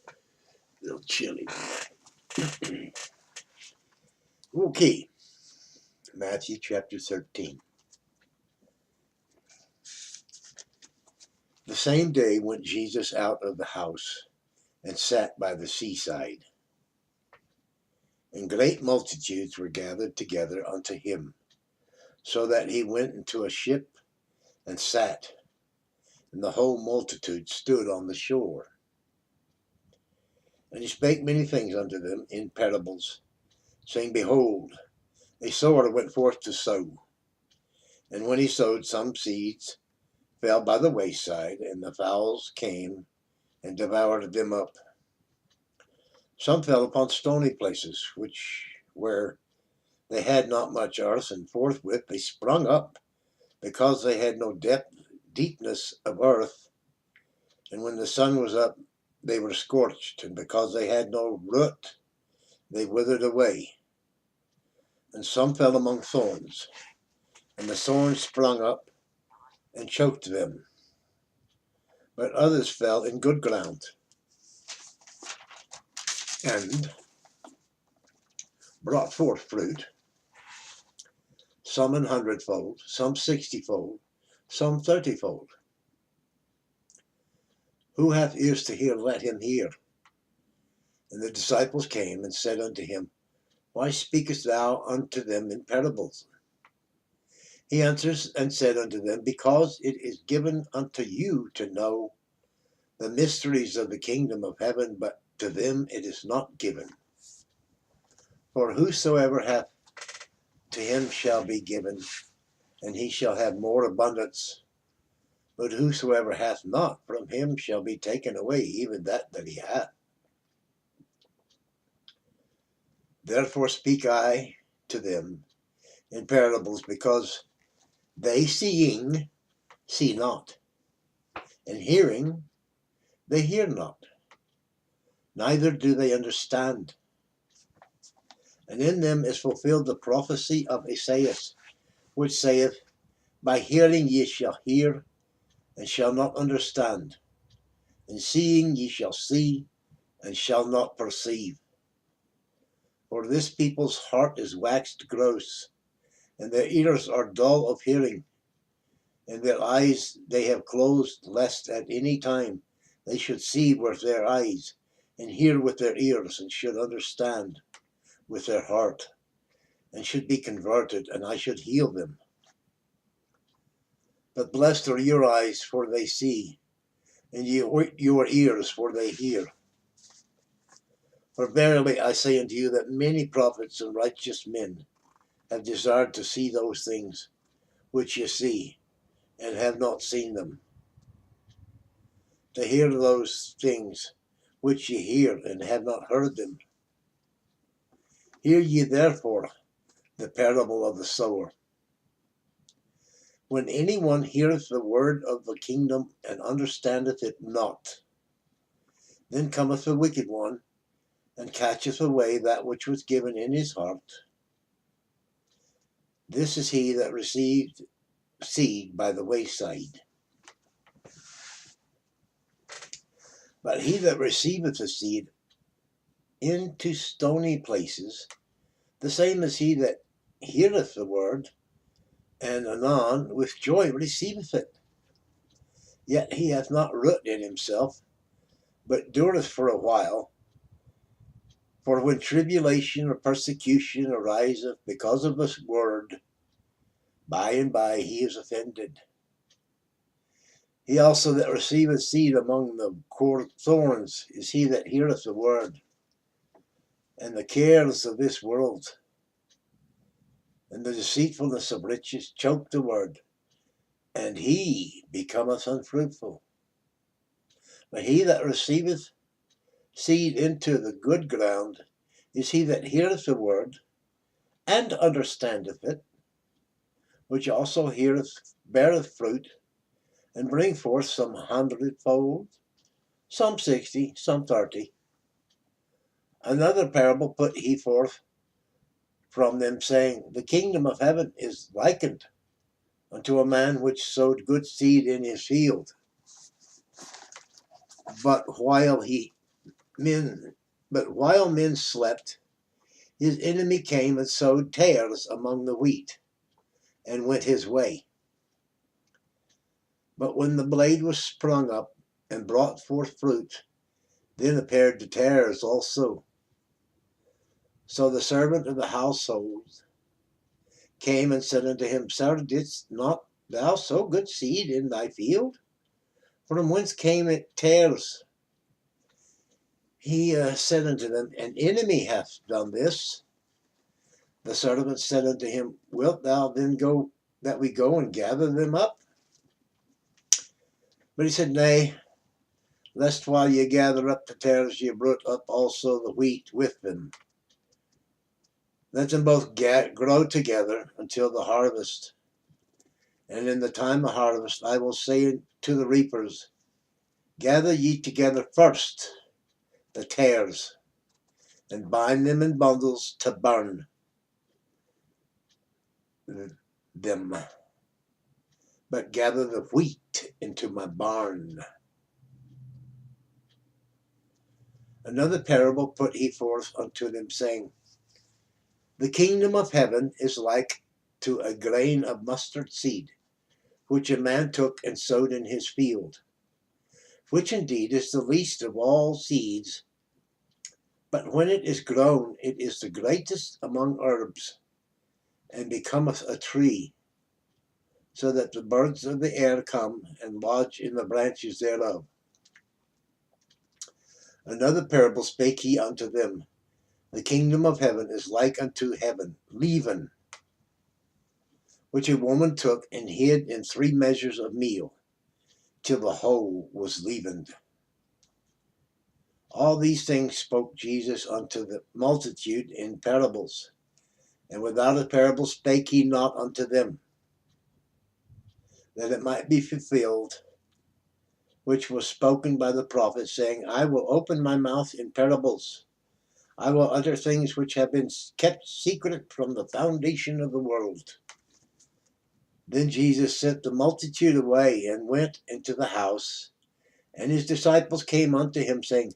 A little chilly. Okay. Matthew chapter 13. The same day went Jesus out of the house and sat by the seaside. And great multitudes were gathered together unto him, so that he went into a ship and sat, and the whole multitude stood on the shore. And he spake many things unto them in parables, saying, Behold, a sower went forth to sow. And when he sowed, some seeds fell by the wayside, and the fowls came and devoured them up. Some fell upon stony places, where they had not much earth, and forthwith they sprung up, because they had no deepness of earth. And when the sun was up, they were scorched, and because they had no root, they withered away. And some fell among thorns, and the thorns sprung up and choked them. But others fell in good ground, and brought forth fruit, some 100-fold, some 60-fold, some 30-fold. Who hath ears to hear, let him hear. And the disciples came and said unto him, Why speakest thou unto them in parables? He answers and said unto them, Because it is given unto you to know the mysteries of the kingdom of heaven, but to them it is not given. For whosoever hath, to him shall be given, and he shall have more abundance. But whosoever hath not, from him shall be taken away even that he hath. Therefore speak I to them in parables, because they seeing see not, and hearing they hear not, neither do they understand. And in them is fulfilled the prophecy of Esaias, which saith, By hearing ye shall hear, and shall not understand, and seeing ye shall see, and shall not perceive. For this people's heart is waxed gross, and their ears are dull of hearing, and their eyes they have closed, lest at any time they should see with their eyes, and hear with their ears, and should understand with their heart, and should be converted, and I should heal them. But blessed are your eyes, for they see, and your ears, for they hear. For verily I say unto you that many prophets and righteous men have desired to see those things which ye see, and have not seen them, to hear those things which ye hear, and have not heard them. Hear ye therefore the parable of the sower. When any one heareth the word of the kingdom, and understandeth it not, then cometh the wicked one, and catcheth away that which was given in his heart. This is he that received seed by the wayside. But he that receiveth the seed into stony places, the same is he that heareth the word, and anon with joy receiveth it. Yet he hath not root in himself, but dureth for a while. For when tribulation or persecution ariseth because of this word, by and by he is offended. He also that receiveth seed among the thorns is he that heareth the word, and the cares of this world and the deceitfulness of riches choke the word, and he becometh unfruitful. But he that receiveth seed into the good ground is he that heareth the word, and understandeth it, which also beareth fruit, and bring forth some 100-fold, some 60, some 30. Another parable put he forth from them, saying, The kingdom of heaven is likened unto a man which sowed good seed in his field. But while he but while men slept, his enemy came and sowed tares among the wheat, and went his way. But when the blade was sprung up and brought forth fruit, then appeared the tares also. So the servant of the household came and said unto him, Sir, didst not thou sow good seed in thy field? From whence came it tares? He said unto them, An enemy hath done this. The servant said unto him, Wilt thou then go, that we go and gather them up? But he said, Nay, lest while ye gather up the tares, ye root up also the wheat with them. Let them both grow together until the harvest. And in the time of harvest I will say to the reapers, Gather ye together first the tares, and bind them in bundles to burn them. But gather the wheat into my barn. Another parable put he forth unto them, saying, The kingdom of heaven is like to a grain of mustard seed, which a man took and sowed in his field, which indeed is the least of all seeds, but when it is grown, it is the greatest among herbs, and becometh a tree, so that the birds of the air come and lodge in the branches thereof. Another parable spake he unto them, The kingdom of heaven is like unto leaven, which a woman took and hid in 3 measures of meal, till the whole was leavened. All these things spoke Jesus unto the multitude in parables, and without a parable spake he not unto them, that it might be fulfilled, which was spoken by the prophet, saying, I will open my mouth in parables. I will utter things which have been kept secret from the foundation of the world. Then Jesus sent the multitude away, and went into the house, and his disciples came unto him, saying,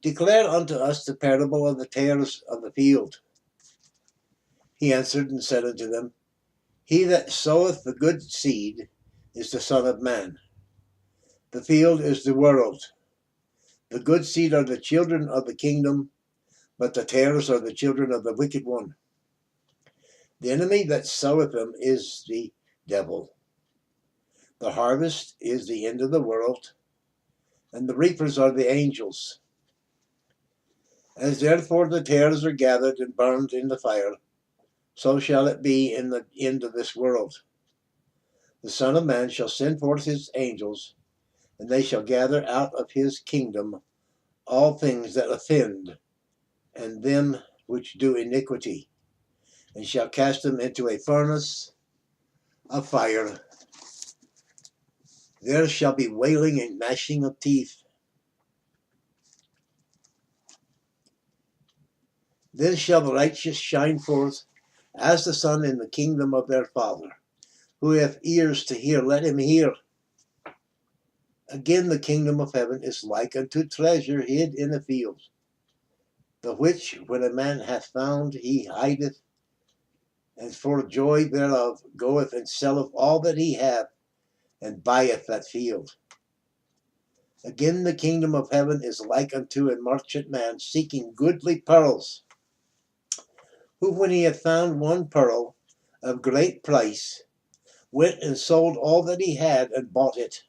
Declare unto us the parable of the tares of the field. He answered and said unto them, He that soweth the good seed is the Son of Man. The field is the world. The good seed are the children of the kingdom, but the tares are the children of the wicked one. The enemy that soweth them is the devil. The harvest is the end of the world, and the reapers are the angels. As therefore the tares are gathered and burned in the fire, so shall it be in the end of this world. The Son of Man shall send forth his angels, and they shall gather out of his kingdom all things that offend, and them which do iniquity, and shall cast them into a furnace of fire. There shall be wailing and gnashing of teeth. Then shall the righteous shine forth as the sun in the kingdom of their Father. Who hath ears to hear, let him hear. Again, the kingdom of heaven is like unto treasure hid in a field, the which, when a man hath found, he hideth, and for joy thereof goeth and selleth all that he hath, and buyeth that field. Again, the kingdom of heaven is like unto a merchant man seeking goodly pearls, who, when he hath found one pearl of great price, went and sold all that he had and bought it.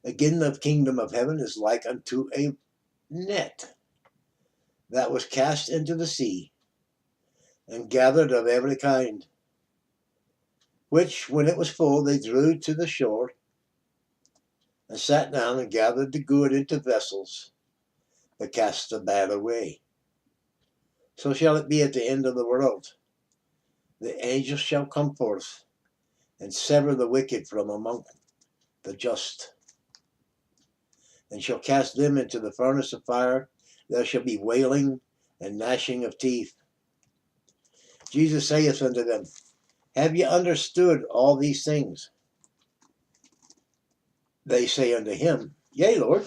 Again, the kingdom of heaven is like unto a net that was cast into the sea, and gathered of every kind, which, when it was full, they drew to the shore, and sat down and gathered the good into vessels, but cast the bad away. So shall it be at the end of the world. The angels shall come forth, and sever the wicked from among the just, and shall cast them into the furnace of fire. There shall be wailing and gnashing of teeth. Jesus saith unto them, Have ye understood all these things? They say unto him, Yea, Lord.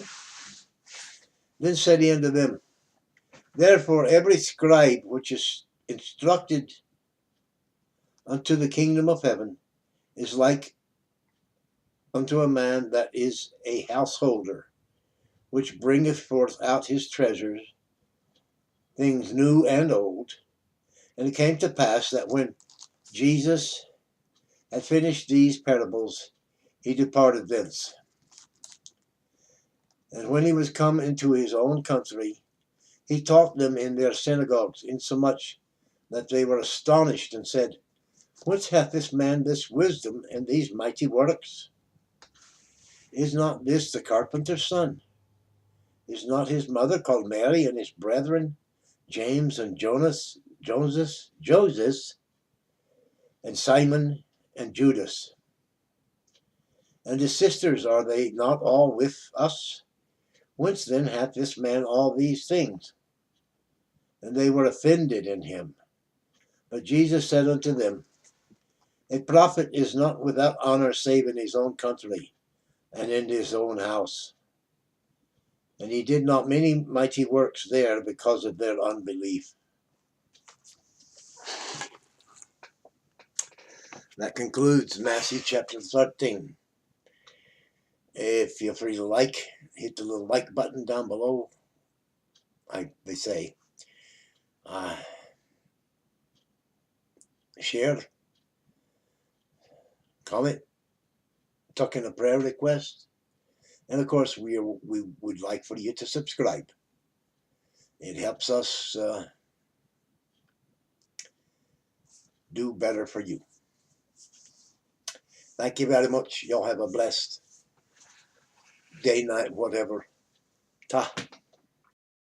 Then said he unto them, Therefore every scribe which is instructed unto the kingdom of heaven is like unto a man that is a householder, which bringeth forth out his treasures, things new and old. And it came to pass that when Jesus had finished these parables, he departed thence. And when he was come into his own country, he taught them in their synagogues, insomuch that they were astonished, and said, Whence hath this man this wisdom and these mighty works? Is not this the carpenter's son? Is not his mother called Mary, and his brethren James and Joseph, and Simon and Judas? And his sisters, are they not all with us? Whence then hath this man all these things? And they were offended in him. But Jesus said unto them, A prophet is not without honor save in his own country and in his own house. And he did not many mighty works there because of their unbelief. That concludes Matthew chapter 13. Feel free to hit the little like button down below. They say, share, comment, tuck in a prayer request, and of course we would like for you to subscribe. It helps us do better for you. Thank you very much. Y'all have a blessed day, night, whatever. Ta.